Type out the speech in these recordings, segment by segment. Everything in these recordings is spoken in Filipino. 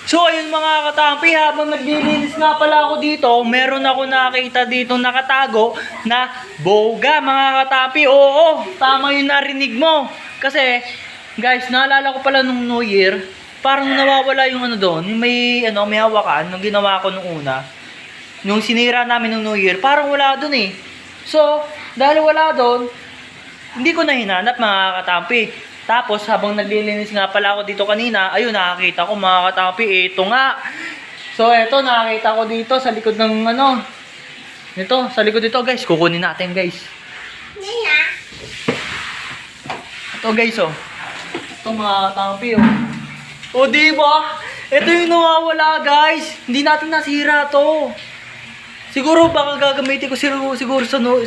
So ayun mga katampi, habang naglilinis nga pala ako dito, meron ako nakita dito nakatago na boga mga katampi. Oo, tama yung narinig mo. Kasi guys, naalala ko pala nung New Year, parang nawawala yung ano doon, yung may hawakan nung ginawa ko nung una. Nung sinira namin nung New Year, parang wala doon eh. So, dahil wala doon, hindi ko na hinanap mga katampi. Tapos habang naglilinis nga pala ako dito kanina, ayun nakakita ko mga katampi, ito nga. So eto nakakita ko dito sa likod ng nito, sa likod dito guys, kukunin natin guys. Ito guys oh. Ito mga katampi oh. O diba? Ito yung nawawala guys. Hindi natin nasira to. Siguro baka gagamitin ko siguro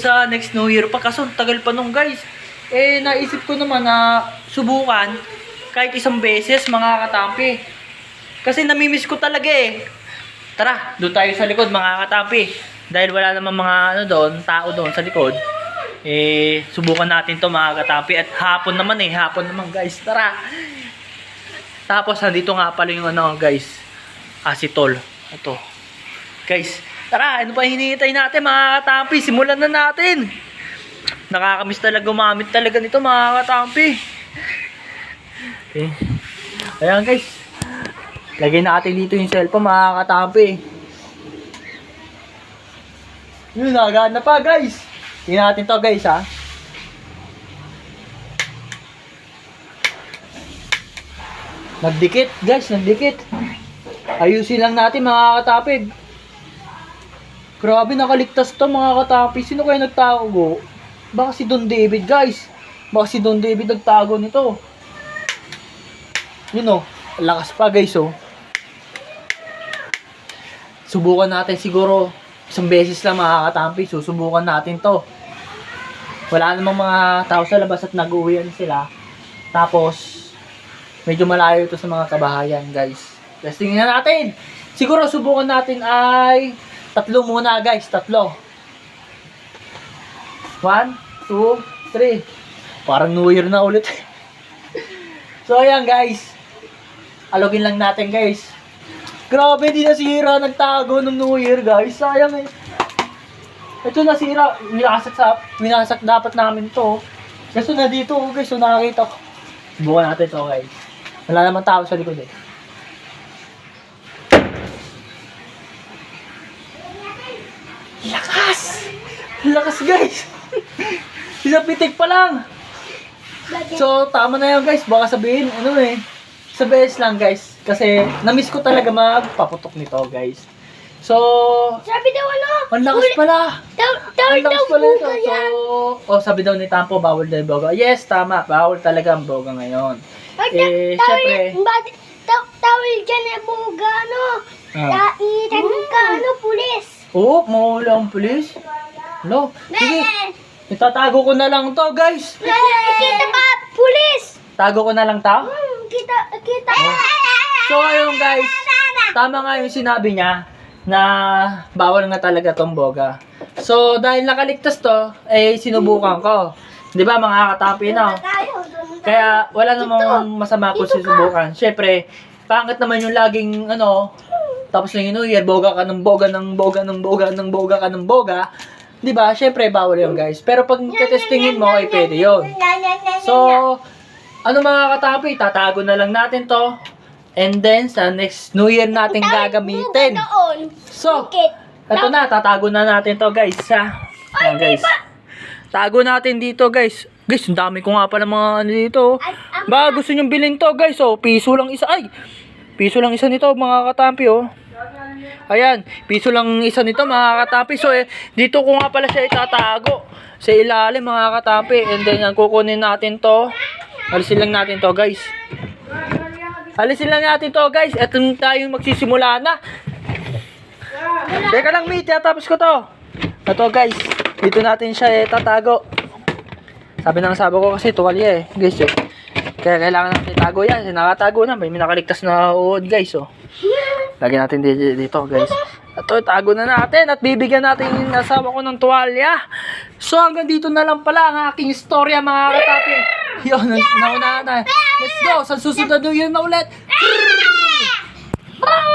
sa next New Year pa, kaso tagal pa nung guys. Eh, naisip ko naman na subukan kahit isang beses mga katampi. Kasi namimiss ko talaga eh. Tara, doon tayo sa likod mga katampi. Dahil wala namang mga tao doon sa likod. Eh, subukan natin to mga katampi. At hapon naman guys. Tara. Tapos, nandito nga pala yung guys. Asitol. Ito. Guys, tara, ano pa hinihintay natin mga katampi? Simulan na natin. Nakakamiss talaga gumamit talaga nito mga katampi. Okay. Ayan guys. Lagay natin dito yung cellphone mga katampi. Yun, nagana pa guys. Tingnan natin to guys ha. Nagdikit guys, nagdikit. Ayusin lang natin mga katampi. Grabe, nakaligtas to mga katampi. Sino kaya nagtago? Baka si Don David guys. Baka si Don David nagtago nito. Yun oh, lakas pa guys oh. Subukan natin siguro isang beses lang mga katampi. Susubukan natin to. Wala namang mga tao sa labas at nag-uwian sila. Tapos medyo malayo ito sa mga kabahayan guys. Testingin na natin. Siguro subukan natin ay 3 muna guys, 3. 1, 2, 3. Parang New Year na ulit. So ayan guys. Alogin lang natin guys. Grabe, di nasira, nagtago ng New Year guys. Sayang eh. Ito nasira, winasak dapat namin to. Kasi na dito guys, so nakakita ko. Subukan natin to guys. Wala naman tao sa likod eh. Lakas! Lakas guys! Isang pitik pa lang! So, tama na yan guys. Baka sabihin, sa beses lang guys. Kasi, namiss ko talaga magpaputok nito guys. So, Sabi daw ang lakas pala! Ang lakas pala ito. So, sabi daw ni Tampo, bawal daw yung boga. Yes, tama. Bawal talaga ang boga ngayon. Syempre. Tawil dyan na buga, pulis. Oo, mawala ang pulis. Hello? Sige. Itatago ko na lang to guys. Kita ka, pulis. Tago ko na lang to? Kita. So ayun guys, tama nga yung sinabi niya na bawal nga talaga tong boga. So dahil nakaligtas to, sinubukan ko. 'Di ba mga katampi na? Kaya wala namang masama kung susubukan. Syempre, pangit naman yung laging tapos na yung New Year, boga ka ng boga ng boga ng boga ng boga ka ng boga. 'Di ba? Syempre bawal 'yon, guys. Pero pag tetestingin mo ay pwede 'yon. So, mga katampi, tatago na lang natin 'to. And then sa next New Year natin gagamitin. So, ito na, tatago na natin 'to, guys. Ayan, guys. Tago natin dito, guys. Guys, ang dami ko nga pala mga dito. Baka gusto nyo bilhin to, guys. Piso lang isa. Ay! Piso lang isa nito, mga katampi, oh. Ayan, piso lang isa nito, mga katampi. So, dito ko nga pala siya itatago. Sa ilalim, mga katampi. And then, kukunin natin to. Alisin lang natin to, guys. Alisin lang natin to, guys. At tayong magsisimula na. Teka lang, mate. Tapos ko to. Ito, guys. Dito natin siya tatago. Sabi ng asawa ko kasi tuwalya guys Kaya kailangan natin itago yan. Nakatago na. May nakaligtas na uod guys Lagyan natin dito guys. Ito, tago na natin at bibigyan natin yung asawa ko ng tuwalya. So hanggang dito na lang pala ang aking istorya, mga katapi. Yun, nauna na. Let's go. Sa susunod na New Year na ulit.